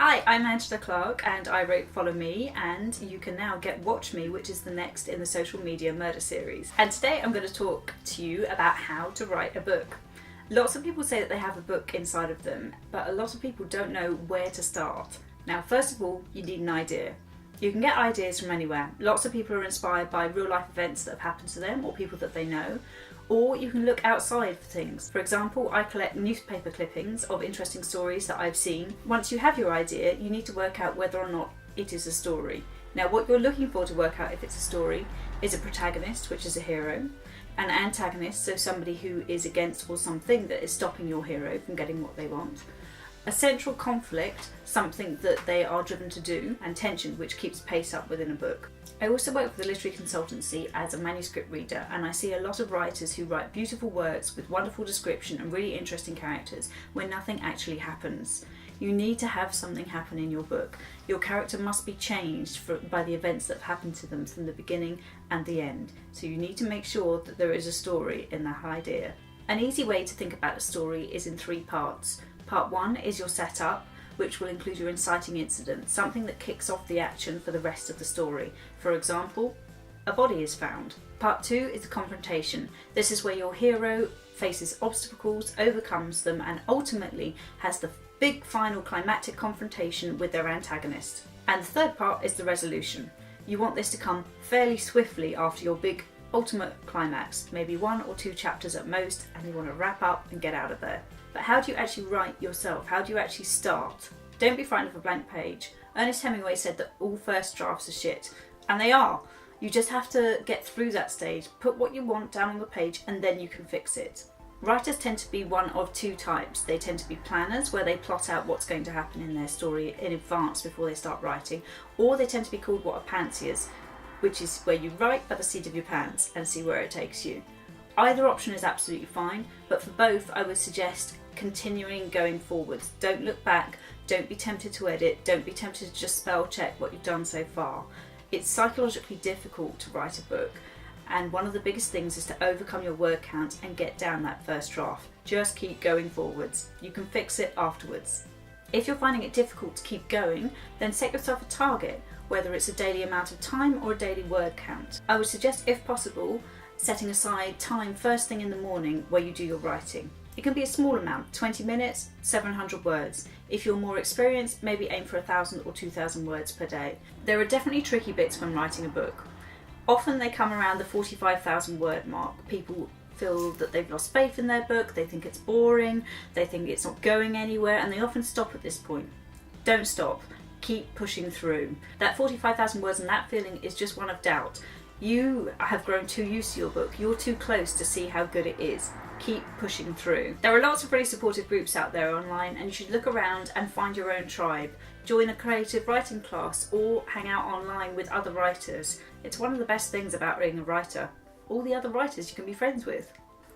Hi, I'm Angela Clarke and I wrote Follow Me, and you can now get Watch Me, which is the next in the social media murder series. And today I'm going to talk to you about how to write a book. Lots of people say that they have a book inside of them, but a lot of people don't know where to start. Now, first of all, you need an idea. You can get ideas from anywhere. Lots of people are inspired by real life events that have happened to them or people that they know. Or you can look outside for things. For example, I collect newspaper clippings of interesting stories that I've seen. Once you have your idea, you need to work out whether or not it is a story. Now, what you're looking for to work out if it's a story is a protagonist, which is a hero, an antagonist, so somebody who is against or something that is stopping your hero from getting what they want, a central conflict, something that they are driven to do, and tension, which keeps pace up within a book. I also work with a literary consultancy as a manuscript reader, and I see a lot of writers who write beautiful words with wonderful description and really interesting characters when nothing actually happens. You need to have something happen in your book. Your character must be changed by the events that have happened to them from the beginning and the end. So you need to make sure that there is a story in that idea. An easy way to think about a story is in 3 parts. Part 1 is your setup, which will include your inciting incident, something that kicks off the action for the rest of the story. For example, a body is found. Part 2 is the confrontation. This is where your hero faces obstacles, overcomes them, and ultimately has the big final climactic confrontation with their antagonist. And the third part is the resolution. You want this to come fairly swiftly after your big ultimate climax, maybe 1 or 2 chapters at most, and you want to wrap up and get out of there. But how do you actually write yourself? How do you actually start? Don't be frightened of a blank page. Ernest Hemingway said that all first drafts are shit, and they are. You just have to get through that stage, put what you want down on the page, and then you can fix it. Writers tend to be one of 2 types. They tend to be planners, where they plot out what's going to happen in their story in advance before they start writing, or they tend to be called what a pantsiers, which is where you write by the seat of your pants and see where it takes you. Either option is absolutely fine, but for both I would suggest continuing going forwards. Don't look back, don't be tempted to edit, don't be tempted to just spell check what you've done so far. It's psychologically difficult to write a book, and one of the biggest things is to overcome your word count and get down that first draft. Just keep going forwards. You can fix it afterwards. If you're finding it difficult to keep going, then set yourself a target, whether it's a daily amount of time or a daily word count. I would suggest, if possible, setting aside time first thing in the morning where you do your writing. It can be a small amount, 20 minutes, 700 words. If you're more experienced, maybe aim for 1,000 or 2,000 words per day. There are definitely tricky bits when writing a book. Often they come around the 45,000 word mark. People feel that they've lost faith in their book, they think it's boring, they think it's not going anywhere, and they often stop at this point. Don't stop. Keep pushing through. That 45,000 words and that feeling is just one of doubt. You have grown too used to your book. You're too close to see how good it is. Keep pushing through. There are lots of really supportive groups out there online, and you should look around and find your own tribe. Join a creative writing class or hang out online with other writers. It's one of the best things about being a writer. All the other writers you can be friends with.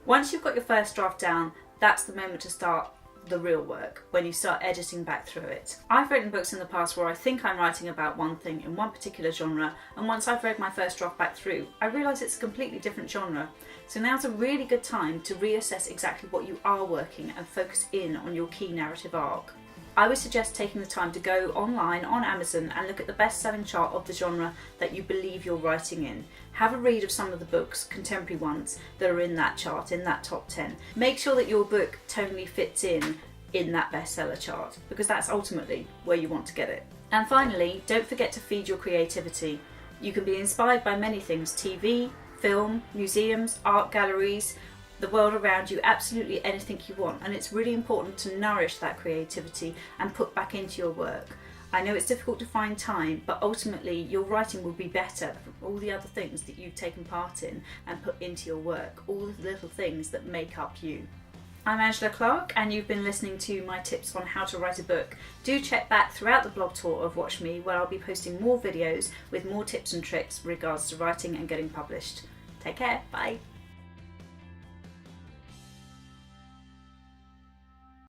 Once you've got your first draft down, that's the moment to start the real work, when you start editing back through it. I've written books in the past where I think I'm writing about one thing in one particular genre, and once I've read my first draft back through, I realise it's a completely different genre. So now's a really good time to reassess exactly what you are working and focus in on your key narrative arc. I would suggest taking the time to go online on Amazon and look at the best-selling chart of the genre that you believe you're writing in. Have a read of some of the books, contemporary ones, that are in that chart, in that top 10. Make sure that your book tonally fits in that bestseller chart, because that's ultimately where you want to get it. And finally, don't forget to feed your creativity. You can be inspired by many things: TV, film, museums, art galleries, the world around you, absolutely anything you want, and it's really important to nourish that creativity and put back into your work. I know it's difficult to find time, but ultimately your writing will be better from all the other things that you've taken part in and put into your work, all the little things that make up you. I'm Angela Clarke, and you've been listening to my tips on how to write a book. Do check back throughout the blog tour of Watch Me, where I'll be posting more videos with more tips and tricks in regards to writing and getting published. Take care, bye.